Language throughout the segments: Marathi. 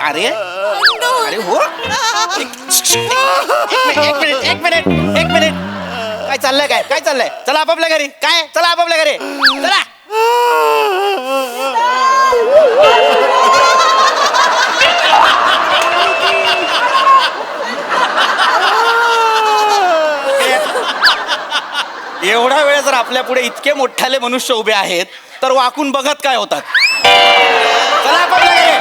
अरे अरे हो एक मिनिट काय चाललंय काय चाललंय? चला आपापल्या घरी. काय चला आपापल्या घरी चला. एवढा वेळ जर आपल्या पुढे इतके मोठाले मनुष्य उभे आहेत तर वाकून बघत काय होतात? चला आपापल्या घरी.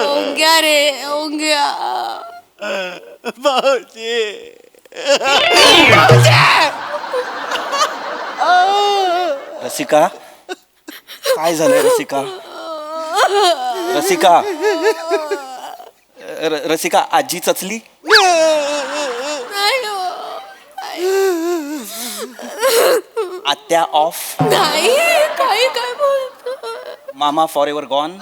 ओंग्या रे ओंग्या. रसिका काय झालंय रसिका? रसिका रसिका आजी चचली? नाही हो. आत्या ऑफ? नाही काही काय बोलतो. मामा फॉर एव्हर गॉन?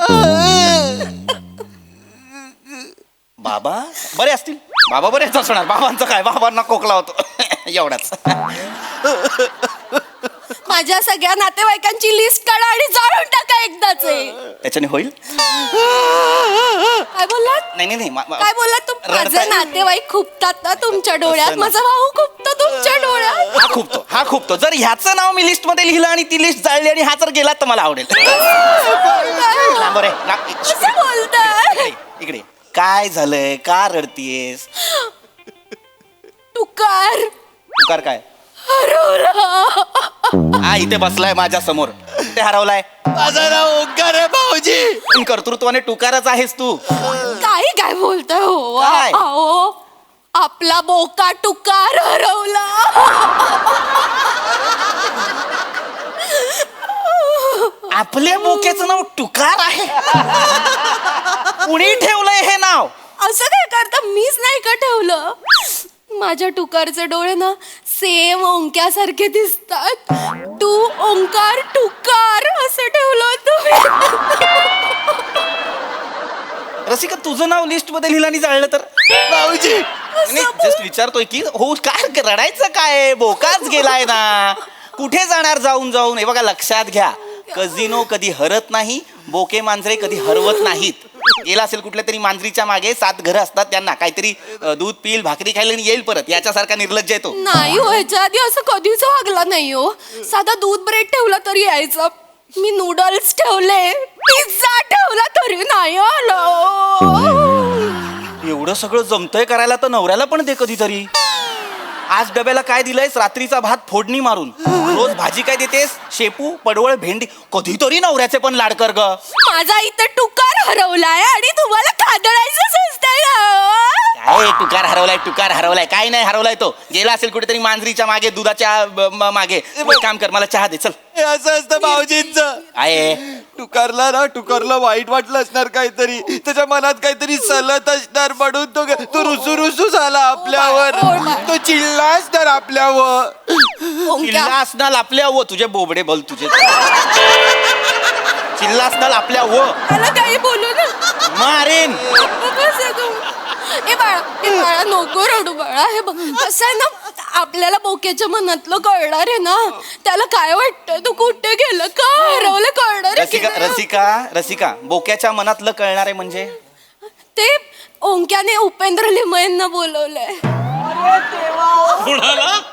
बाबा बरे असतील? बाबा बरेच असणार. बाबांचं काय, बाबांना खोकला होतो एवढाच. माझ्या सगळ्या नातेवाईकांची लिस्ट काढा आणि जाळून टाका एकदाच. त्याच्याने होईल? काय बोललात? नाही काय बोललात तू? माझे नातेवाईक खुपतात ना तुमच्या डोळ्यात. माझा भाऊ खुपतो तुमच्या डोळ्यात. हा खुपतो. जर ह्याचं नाव मी लिस्ट मध्ये लिहिलं आणि ती लिस्ट जाळली आणि हा जर गेला तर मला आवडेल. कसं बोलताय? इकडे काय झालंय? का रडतीयेस? तुकार तुकार काय? हरवला. हा इथे बसलाय माझ्या समोर. ते हरवलाय. माझं नाव ओंकार आहे भाऊजी. पण कर्तृत्वाने टुकारच आहेस तू. काय बोलताय हो? काय? अहो आपला बोका टुकार हरवला. आपल्या बोक्याचं नाव टुकार आहे? कुणी ठेवलंय हे नाव? असं काय करता? मीच नाही का ठेवलं. माझ्या टुकारचे डोळे ना सेम ओंक्यासारखे दिसतात. तू ओंकार टुकार असं ठेवलं तुम्ही. रसिका तुझं नाव लिस्ट मध्ये लिहिलं आणि जाळलं तर? भाऊजी जस्ट विचारतोय की हो काय रडायचं काय? बोकाच गेलाय ना. कुठे जाणार जाऊन जाऊन? हे बघा लक्षात घ्या, कझिनो कधी हरत नाही, बोके मांजरे कधी हरवत नाहीत. गेला असेल कुठल्या तरी मांजरीच्या मागे 7 घरं असतात, त्यांना काहीतरी दूध पिल भाकरी खायला आणि येईल परत. याच्यासारखा निर्लज्ज येतो. नाही हो, ह्याच्या आधी असं कधीच वागला नाही हो. साधा दूध ब्रेड ठेवला तरी यायचं. मी नूडल्स ठेवले, पिझ्झा ठेवला तरी नाही आलो. एवढं सगळं जमतंय करायला तर नवऱ्याला पण दे कधीतरी. आज डब्याला काय दिलंयस? रात्रीचा भात फोडणी मारून. रोज भाजी काय देतेस? शेपू पडवळ भेंडी. कधीतरी नवऱ्याचे पण लाड कर ग. माझा इथं टुकार हरवलाय आणि तुम्हाला खादळायचं असतंय काय टुकार हरवलाय? काय नाही हरवलाय. तो गेला असेल कुठेतरी मांजरीच्या मागे, दुधाच्या मागे. एक काम कर, मला चहा दे चल. हे असं असतं भाऊजींचं. आहे टुकारला वाईट वाटलं असणार काहीतरी. त्याच्या मनात काहीतरी सलत असणार म्हणून तो रुसू झाला आपल्यावर. तो चिडला असणार आपल्यावर. चिल्ला असणार आपल्या व तुझे बोबडे बोल तुझे. चिल्ला असणार आपल्या व मला काही बोलू ना. मारेन. ए बाळा नको रडू बाळा. हे बघ कसं आहे ना, आपल्याला बोक्याच्या मनातलं कळणार आहे ना. त्याला काय वाटतं? तू कुठे गेलं, का हरवलं कळणार आहे. रसिका बोक्याच्या मनातलं कळणार आहे म्हणजे? ते ओंक्याने उपेंद्र लिमयेंना बोलवलंय.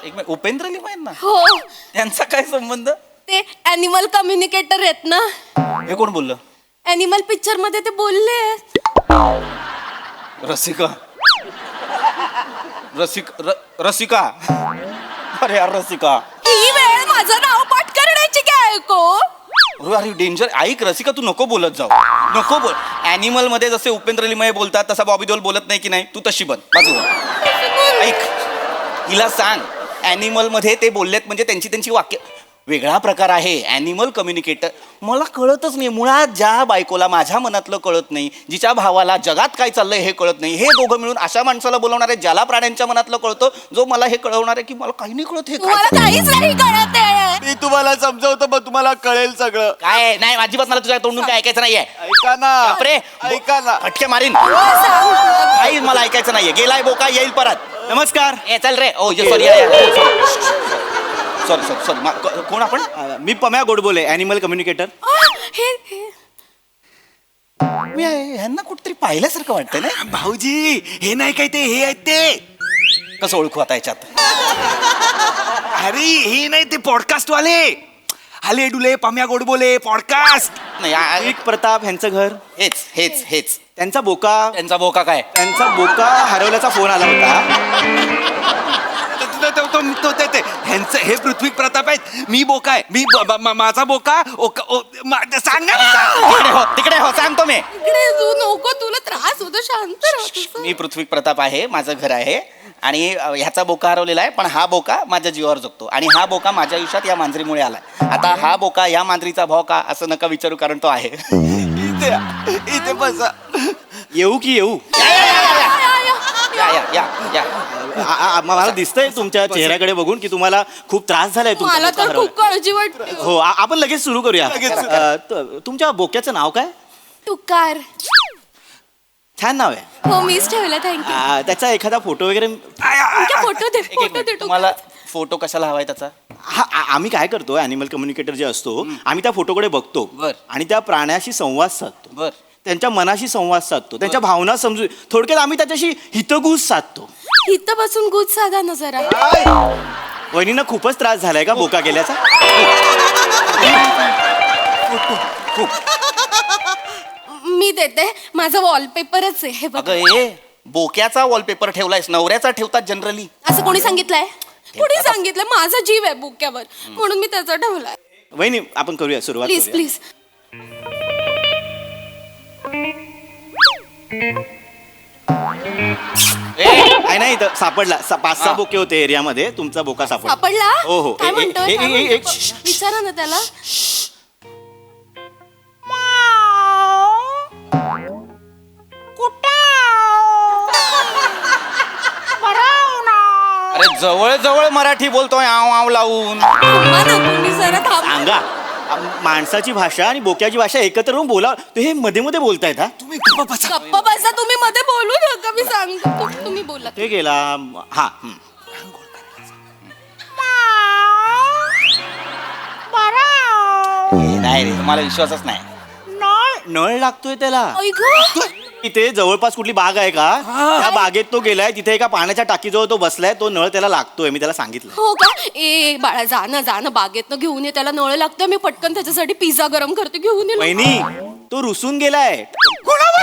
एक मिनिट, उपेंद्र लिमयेंना? हो. त्यांचा काय संबंध? ते अॅनिमल कम्युनिकेटर आहेत ना. हे कोण बोललं? अॅनिमल पिक्चर मध्ये ते बोलले. रसिका अरे यार रसिका, ही वेळ माझं नाव पाठ करण्याची काय ऐको. अरे डेंजर. ऐक रसिका, तू नको बोलत जाऊ. नको बोल. ॲनिमल मध्ये जसे उपेंद्र लिमये बोलतात तसा बॉबी देओल बोलत नाही की नाही? तू तशी बन बाजूला. ऐक, हिला सांग ॲनिमल मध्ये ते बोललेत म्हणजे त्यांची वाक्य वेगळा प्रकार आहे. Animal communicator. मला कळतच नाही मुळात. ज्या बायकोला माझ्या मनातलं कळत नाही, जिच्या भावाला जगात काय चाललंय हे कळत नाही, हे दोघं मिळून अशा माणसाला बोलवणार आहे ज्याला प्राण्यांच्या मनातलं कळतं, जो मला हे कळवणार आहे की मला काही नाही कळत. हे मला काहीच नाही कळत आहे. मी तुम्हाला समजवतो मग तुम्हाला कळेल सगळं. काय नाही अजिबात मला तुझ्या तोंडून काय ऐकायचं नाहीये. ऐका ना. बापरे, ऐका ना. फटके मारीन. काही मला ऐकायचं नाहीये. गेलाय बोका, येईल परत. नमस्कार. ए चल रे ओ सॉरी सॉरी सॉरी सॉरी कोण आपण मी पम्या गोडबोले ॲनिमल कम्युनिकेटर. हे मी ह्यांना कुठतरी पाहिल्यासारखं वाटतंय ना. भाऊजी हे नाही काय ते हे आहेत ते. कसं ओळखू आता याच्यात. अरे हे नाही ते पॉडकास्ट वाले. हले डुले पम्या गोडबोले पॉडकास्ट. नाही एक प्रताप ह्यांचं घर, हेच हेच हेच त्यांचा बोका त्यांचा बोका काय. हरवल्याचा फोन आला होता. ह्यांचं हे पृथ्वी प्रताप आहेत. मी बोका आहे. मी माझा बोका सांग ना. तिकडे हो सांगतो मी. इकडे तू नको, तुला त्रास होतो, शांत राहा. मी पृथ्वी प्रताप आहे. माझं घर आहे आणि ह्याचा बोका हरवलेला आहे. पण हा बोका माझ्या जीवावर जगतो आणि हा बोका माझ्या आयुष्यात या मांजरीमुळे आलाय. आता हा बोका या मांजरीचा भाव का असं नका विचारू, कारण तो आहे. इथे बसा. येऊ की येऊ. या या या या मला दिसतंय तुमच्या चेहऱ्याकडे बघून की तुम्हाला खूप त्रास झालाय. तुमचा मला बोका तर हरवलाय. खूप काळजी वाटते. हो आपण लगेच सुरू करूया. तुमच्या बोक्याचं नाव काय? तुकार. छान नाव आहे. हो मीच ठेवलं, थँक्यू. त्याचा एखादा फोटो वगैरे. फोटो दे, एक फोटो दे. मिनिट, तुम्हाला फोटो कशाला हवाय त्याचा. आम्ही काय करतो, ॲनिमल कम्युनिकेटर जे असतो, आम्ही त्या फोटोकडे बघतो बर. आणि त्या प्राण्याशी संवाद साधतो. बर. त्यांच्या मनाशी संवाद साधतो, त्यांच्या भावना समजू. थोडक्यात आम्ही त्याच्याशी हितगुज साधतो. इथं बसून गुज साधा ना जरा. वहिनींना खूपच त्रास झालाय का बोका गेल्याचा? मी देते, माझं वॉलपेपरच आहे हे बघ. अगं ए बोक्याचा वॉलपेपर ठेवलायस, नवऱ्याचा ठेवतात जनरली. असं कोणी सांगितलंय? कोणी सांगितलंय? माझा जीव आहे बुक्यावर, म्हणून मी त्याचा ठेवलाय. वहिनी आपण करूया सुरुवात. प्लीज करूया. प्लीज. नाही इथं सापडला. 5-6 बोके होते एरियामध्ये, तुमचा बोका सापडला. सापडला? हो हो. काय म्हणतोय? काय म्हणतोय? एक विचारा ना त्याला. अरे जवळ जवळ मराठी बोलतोय आव आव लावून. थांबा ना तुम्ही जरा, थांबा. सांगा. माणसाची भाषा आणि बोक्याची भाषा एकत्र होऊन बोला. हे मध्ये मध्ये बोलतायत. हा तुम्ही गप्पा बसा. गप्पा बसा तुम्ही, मध्ये बोलू नका. मी सांगतो, तुम्ही बोला. ते गेला. हा नाही रे मला विश्वासच नाही. नळ लागतोय त्याला. ऐ गं. इथे जवळपास कुठली बाग आहे का? त्या बागेत तो गेलाय. तिथे एका पाण्याच्या टाकीजवळ तो बसलाय. तो नळ त्याला लागतोय. मी त्याला सांगितलं. हो का? ए बाळा जा ना बागेत घेऊन ये. त्याला नळ लागतोय. मी पटकन त्याच्यासाठी पिझ्झा गरम करते, घेऊन ये. वहिनी तो रुसून गेलाय. कोणावर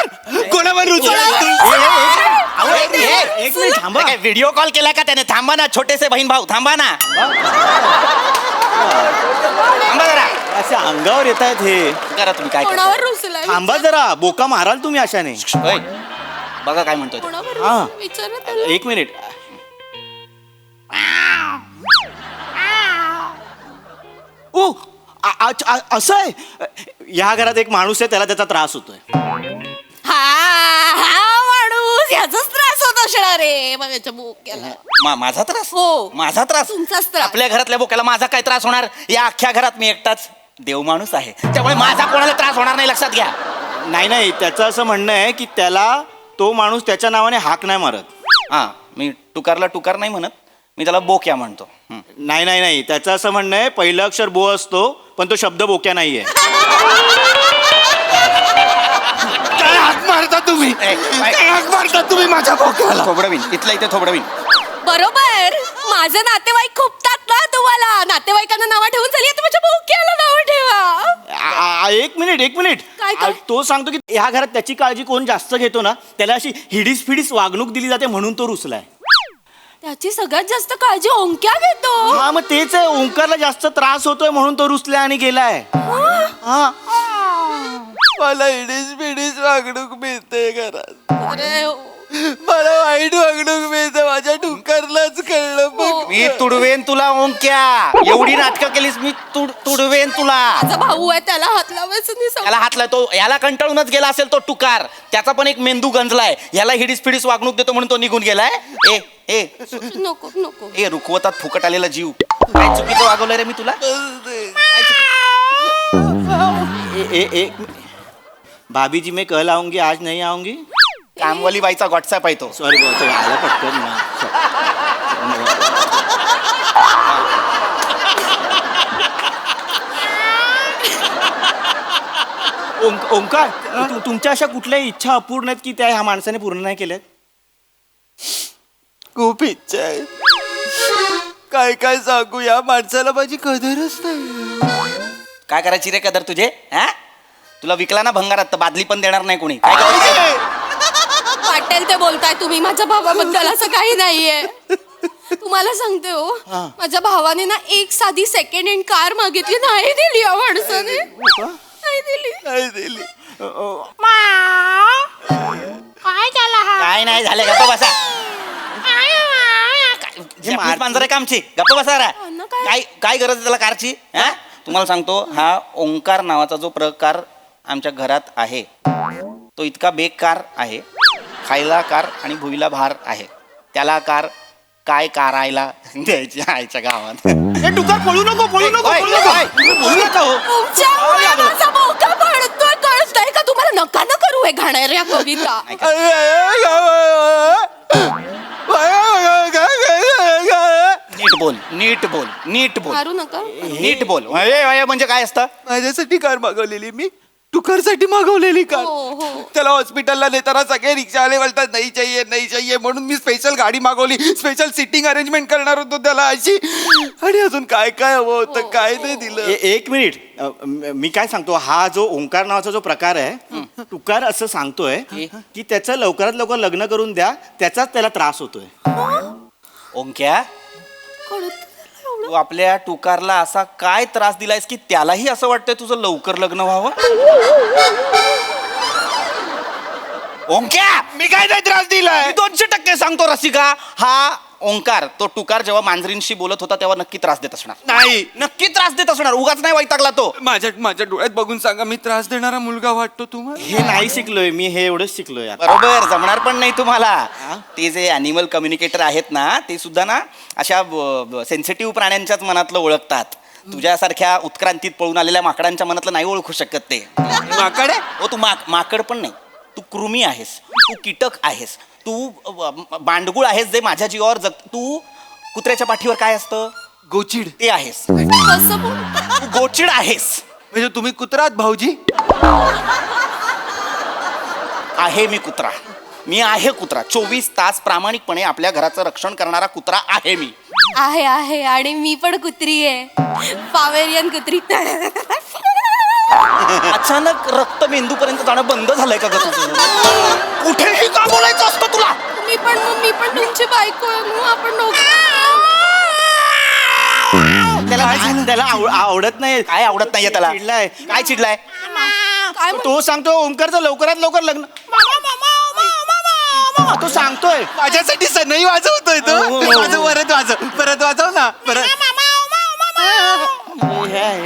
एक मिनिट थांबा. व्हिडिओ कॉल केलाय का त्याने. थांबा ना छोटेसे बहीण भाऊ, थांबा ना. थांबा जरा. असे अंगावर येत आहेत हे. करा तुम्ही काय करता. कोणावर रुसलाय? थांबा जरा. बोका माराल तुम्ही अशाने. ओय, बघा काय म्हणतोय तो. कोणावर हा. रुसलाय? विचारा त्याला. एक मिनिट. ओ असं आहे. या घरात एक माणूस आहे, त्याला त्याचा त्रास होतोय. हा माणूस याचाच त्रास होत असणार रे माझ्या बोक्याला. माझा त्रास. हो. माझा त्रास. तुमचाच त्रास. आपल्या घरातल्या बोक्याला माझा काय त्रास होणार. या अख्ख्या घरात मी एकटाच देव माणूस आहे, त्यामुळे माझा कोणाला त्रास होणार नाही, लक्षात घ्या. नाही त्याचं असं म्हणणं आहे की त्याला तो माणूस त्याच्या नावाने हाक नाही मारत. हा मी टुकारला टुकार नाही म्हणत, मी त्याला बोक्या म्हणतो. नाही त्याचं असं म्हणणं आहे पहिलं अक्षर बो असतो पण तो शब्द बोक्या नाहीये. काय हाक मारता तुम्ही? काय हाक मारता तुम्ही माझ्या बोक्याला? थोबडवीन इथल्या इथे थोबडवीन. बरोबर. माझे नातेवाईक खूपतात ना तुम्हाला. नातेवाईकांना नावं ठेवून झाली, आता माझ्या बोक्याला नावं ठेवा. एक मिनिट. काय? तो सांगतो की ह्या घरात त्याची काळजी कोण जास्त घेतो ना, त्याला अशी हिडीस फिडीस वागणूक दिली जाते म्हणून तो रुसलाय. त्याची सगळ्यात जास्त काळजी ओंक्या घेतो. हा मग तेच आहे. ओंकारला जास्त त्रास होतोय म्हणून तो रुसलाय आणि गेलाय. हा मला हिडीस पिडीस वागणूक मिळते घरात. अरे मला वाईट वागणूक मिळते. माझ्या टुकारलाच कळलं. बघ मी तुडवेन तुला ओंक्या. एवढी नाटकं केलीस, मी तुडवेन तुला. माझा भाऊ आहे, त्याला हात लावायचं नाही. याला हातला तो, याला कंटाळूनच गेला असेल तो टुकार. त्याचा पण एक मेंदू गंजलाय. याला हिडीस फिडीस वागणूक देतो म्हणून तो निघून गेलाय. ए नको. ए रुखवतात फुकट आलेला जीव. काय चुकीचं वागवलंय रे मी तुला. भाभी जी मैं कल आऊंगी आज नहीं आऊंगी. कामवाली बाईचा व्हॉट्सअप आहे तो. सॉरी आलं पटकन. ओंकार तुमच्या अशा कुठल्याही इच्छा अपूर्ण आहेत की त्या ह्या माणसाने पूर्ण नाही केल्यात? खूप इच्छा आहे. काय काय सांगू, या माणसाला माझी कदरच नाही. काय करायची रे कदर तुझे? हा तुला विकला ना भंगारात तर बादली पण देणार नाही कोणी. काय करायचं? वाटेल ते बोलताय तुम्ही माझ्या भावाबद्दल, असं काही नाहीये. तुम्हाला सांगते हो, माझ्या भावाने ना एक साधी सेकंड हँड कार मागितली, नाही दिली या माणसाने. नाही दिली. नाही दिली. काय झाला हा? काय नाही झालं, गप्प बसा. मांजर आहे आमची, गप्प बसा रा. ना काय? काय काय गरज आहे त्याला कारची? हा तुम्हाला सांगतो, हा ओंकार नावाचा जो प्रकार आमच्या घरात आहे तो इतका बेकार आहे. खायला कार आणि भुईला भार आहे. त्याला कार काय कारायला द्यायची आईच्या गावात. टुकार पळू नको पळू नको ओय, पळू नको. ओय, बोलू नका हो. तुमच्यामुळे माझा मौका पडतोय, कळतंय का तुम्हाला? नका ना करू हे घाणेरड्या कविता. नीट बोल, नीट बोल, नीट बोल, मारू नका. नीट बोल. म्हणजे काय असतं? माझ्यासाठी कार मागवलेली मी, टुकरसाठी मागवलेली कार. हो हो. त्याला हॉस्पिटलला नेताना सगळे रिक्षावाले बोलतात नाही चाहिए नाही चाहिए, म्हणून मी स्पेशल गाडी मागवली. स्पेशल सिटिंग अरेंजमेंट करणार होतो त्याला अशी. आणि अजून काय काय हवं होतं, काय नाही दिलं. एक मिनिट मी काय सांगतो, हा जो ओंकार नावाचा जो प्रकार आहे, टुकार असं सांगतोय की त्याचं लवकरात लवकर लग्न करून द्या, त्याचाच त्याला त्रास होतोय. ओंक्या, कळत तू आपल्या टुकारला असा काय त्रास दिलायस की त्यालाही असं वाटतंय तुझं लवकर लग्न व्हावं? ओंक्या, मी काय नाही त्रास दिलाय. 200% सांगतो रसिका, हा ओंकार तो टुकार जेव्हा मांजरींशी बोलत होता तेव्हा नक्की त्रास देत असणार. नाही, नक्की त्रास देत असणार, उगाच नाही वैतागला तो. माझ्या डोळ्यात बघून सांगा, मी त्रास देणारा मुलगा वाटतो तुम्हाला? हे नाही शिकलोय मी, हे एवढंच शिकलोय आता. बरोबर, जमणार पण नाही तुम्हाला. ते जे अॅनिमल कम्युनिकेटर आहेत ना, ते सुद्धा ना अशा सेन्सिटिव्ह प्राण्यांच्याच मनातलं ओळखतात. तुझ्यासारख्या उत्क्रांतीत पळून आलेल्या माकडांच्या मनातलं नाही ओळखू शकत ते. माकड आहे? हो, तू माकड पण नाही, तू कृमी आहेस, तू कीटक आहेस, तू बांडगुळ आहेस जे माझ्या जीवावर जग. तू कुत्र्याच्या पाठीवर काय असतं? गोचिड. ते आहेस. कसं बोल? तू गोचिड आहेस. म्हणजे तुम्ही कुत्रात भाऊजी? आहे मी कुत्रा, मी आहे कुत्रा. 24 तास प्रामाणिकपणे आपल्या घराचं रक्षण करणारा कुत्रा आहे मी. आहे आहे, आणि मी पण कुत्री आहे, पावेरियन कुत्री. अचानक रक्त मेंदू पर्यंत जाणं बंद झालंय का ग तुझं? कुठेही का बोलायचं असतं तुला? मी पण तुमची बायको आहे, मग आपण त्याला आवडत नाही. काय आवडत नाहीये त्याला? चिडलाय. काय चिडलाय? काय तो सांगतो ओंकारचं लवकरात लवकर लग्न. तो सांगतोय माझ्यासाठी सनई वाजवतोय तो. हो, हो, हो. परत वाजव ना परत.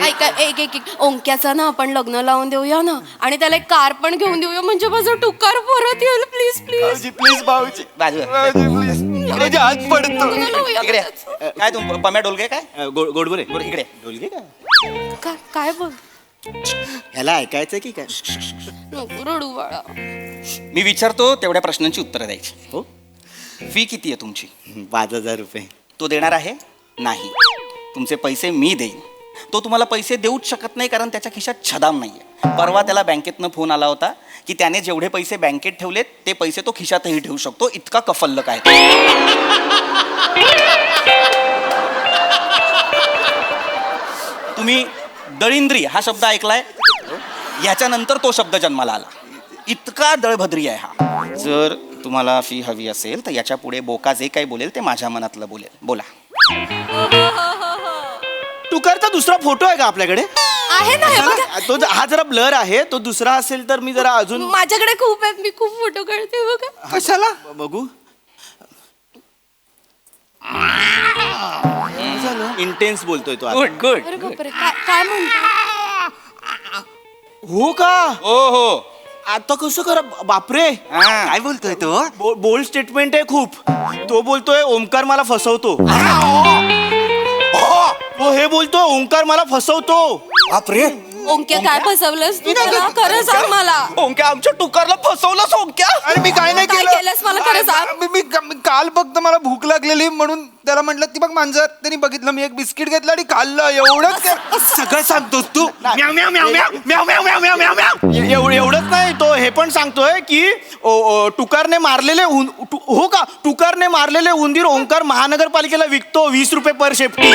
ऐका, एक ओंक्याचा ना आपण लग्न लावून देऊया ना, आणि त्याला एक कार पण घेऊन देऊया, म्हणजे माझं टुकार परत येईल. Please please. भाऊजी प्लीज, भाऊजी बाजूला. प्लीज. माझ्या हात पडतो. लग्न लावूया इकडे त्याचं. काय तू पम्या डोलगे काय? गोडबोरे इकडे. डोलगे का? काय बोल? ह्याला ऐकायचं की काय? नको रडू बाळा. मी विचारतो तेवढ्या प्रश्नांची उत्तरं द्यायची. हो, फी किती आहे तुमची? 5,000 रुपये. तो देणार आहे? नाही. तुमचे पैसे मी देईन. तो तुम्हाला पैसे देऊच शकत नाही, कारण त्याच्या खिशात छदाम नाहीये. परवा त्याला बँकेतनं फोन आला होता की त्याने जेवढे पैसे बँकेत ठेवलेत ते पैसे तो खिशातही ठेवू शकतो, इतका कफल्लक आहे. तुम्ही दळिंद्री हा शब्द ऐकलाय? याच्यानंतर तो शब्द जन्माला आला. इतका दळभद्री आहे हा. जर तुम्हाला फी हवी असेल तर याच्या पुढे बोका जे काही बोलेल ते माझ्या मनातलं बोलेल. बोला. टुकारचा दुसरा फोटो आहे का आपल्याकडे? आहे ना, हे बघा. तो हा जरा ब्लर आहे, तो दुसरा असेल तर मी जरा अजून माझ्याकडे खूप आहेत, मी खूप फोटो काढते बघा. कशाला? बघू. इंटेन्स बोलतोय तो आता. Good good. अरे बापरे, काय म्हणतो? हो का? हो हो. आता कसं करा? बापरे, काय बोलतोय तो? बोल्ड स्टेटमेंट आहे खूप. तो बोलतोय ओंकार मला फसवतो. हो, हे बोलतोय ओंकार मला फसवतो. बापरे. ओंक्या, काय फसवलंस तू मला? खरं सांग मला. ओंक्या, आमच्या टुकारला फसवलंस ओंक्या. अरे मी काय नाही काय केलं. केलंस मला खरं सांग. मी काल फक्त मला भूक लागलेली म्हणून त्याला म्हटलं ती बघ मांजर, त्यांनी बघितलं, मी एक बिस्किट घेतलं आणि खाल्लं, एवढंच काय सगळं सांगतोस तू. म्याव, म्याव, म्याव, म्याव, म्याव, म्याव, म्याव, म्याव, म्याव, म्याव. एवढंच नाही, तो हे पण सांगतोय की टुकारने मारलेले हो का, टुकारने मारलेले उंदीर ओंकार महानगरपालिकेला विकतो 20 रुपये पर शेपटी.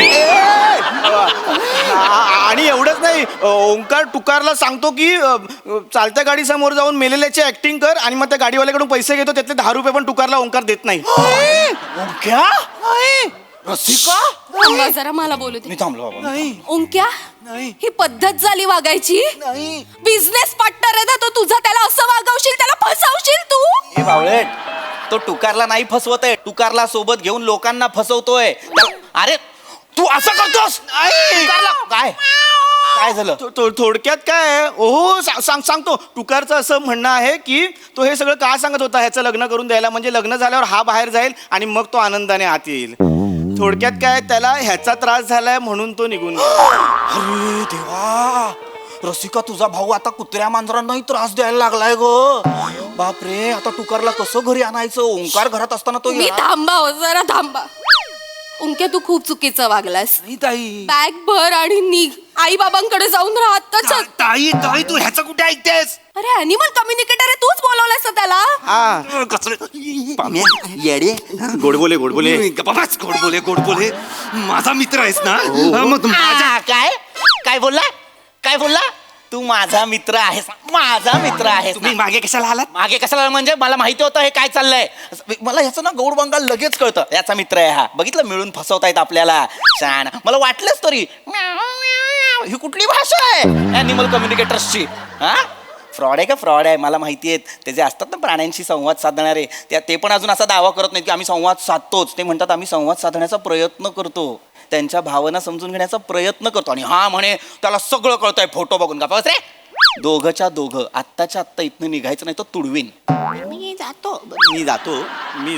आणि एवढंच नाही, ओंकार टुकारला सांगतो की चालत्या गाडी समोर जाऊन मेलेल्याची ऍक्टिंग कर आणि मग त्या गाडीवाल्याकडून पैसे घेतो, त्यातले 10 रुपये पण टुकारला ओंकार देत नाही. ओंक्या रसिका थांबा जरा, मला बोलू दे. मी थांबलो बाबा. ओंक्या, नाही. ही पद्धत झाली वागायची. नाही. बिझनेस पार्टनर आहे ना तो तुझा, त्याला असं वागवशील, त्याला फसवशील तू. हे बावळेट, तो टुकारला नाही फसवत आहे, टुकारला सोबत घेऊन लोकांना फसवतोय. अरे तू असं करतोस. टुकारला काय काय झालं? थोडक्यात काय आहे, ओहो सांगतो. टुकारचं असं म्हणणं आहे की तो हे सगळं का सांगत होता, ह्याचं लग्न करून द्यायला, म्हणजे लग्न झाल्यावर हा बाहेर जाईल आणि मग तो आनंदाने आत येईल. थोडक्यात काय, त्याला ह्याचा त्रास झालाय म्हणून तो निघून गेला. अरे देवा, रसिका तुझा भाऊ आता कुत्र्या मांजरांनाही त्रास द्यायला लागलाय ग. बापरे, आता टुकारला कसं घरी आणायचं? ओंकार घरात असताना तो मी थांबा हो, जरा थांबा. ओंक्या, तू खूप चुकीचं वागलास. नाही ताई. बॅग भर आणि निघ, आई बाबांकडे जाऊन राहा आत्ताच. ताई ताई तू ह्याचं कुठे ऐकतेस? अरे अॅनिमल कम्युनिकेटर आहे, तूच बोलवलंयस ना त्याला. येडे, गोड बोले गोड बोले. बाबाच गोड बोले गोड बोले. माझा मित्र आहेस ना, मग हा, काय काय बोलला? काय बोलला? तू माझा मित्र आहेस, माझा मित्र आहेस. तुम्ही मागे कशाला आलात? मागे कशाला? म्हणजे मला माहिती होतं हे काय चाललंय. मला ह्याचं ना गौड बंगाल लगेच कळतं, याचा मित्र आहे हा. बघितलं, मिळून फसवतायत आपल्याला. छान, मला वाटलंच तरी. ही कुठली भाषा आहे ॲनिमल कम्युनिकेटर्सची? हा, फ्रॉड आहे का? फ्रॉड आहे, मला माहिती आहे. ते जे असतात ना प्राण्यांशी संवाद साधणारे, ते पण अजून असा दावा करत नाहीत की आम्ही संवाद साधतोच. ते म्हणतात आम्ही संवाद साधण्याचा प्रयत्न करतो, त्यांच्या भावना समजून घेण्याचा प्रयत्न करतो. आणि हा म्हणे त्याला सगळं कळतंय फोटो बघून. का बस रे, दोघंच्या दोघं आत्ताच्या आत्ता इथनं निघायचं नाही तर तुडवीन. मी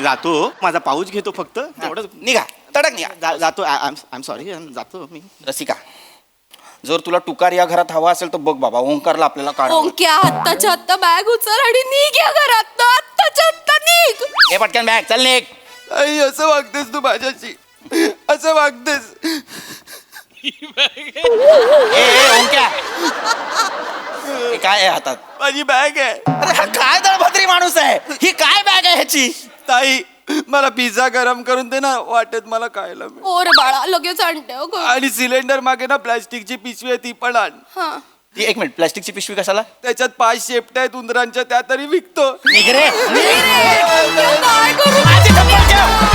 जातो, माझा पाऊच घेतो फक्त तेवढंच. निघा, तडक निघा. जातो. आय एम सॉरी, जातो मी. रसिका, जर तुला टुकार या घरात हवा असेल तर बघ बाबा, ओंकारला आपल्याला काढ. ओंक्या, आत्ताच्या आत्ता बॅग उचल आणि निघ या घरात. आत्ताच्या आत्ता निघ. हे पटकन बॅग, चल निघ. आई, असं वागतेस तू माझ्याशी, असं वागतेस. ए ओंक्या, हे काय आहे हातात? माझी बॅग आहे. अरे हा काय दळभद्री माणूस आहे? ही काय बॅग आहे ह्याची? ताई, मला पिझ्झा गरम करून दे ना, वाटत मला खायला मिळेल. ओर बाळा, लगेच आणते हो गं. आणि सिलेंडर मागे ना प्लास्टिकची पिशवी आहे, ती पण आण. हा. एक मिनिट, प्लास्टिकची पिशवी कशाला? त्याच्यात 5 शेपट्या आहेत उंदरांच्या, त्या तरी विकतो. निघ रे. काय करू? माझी चप्पल ठेव.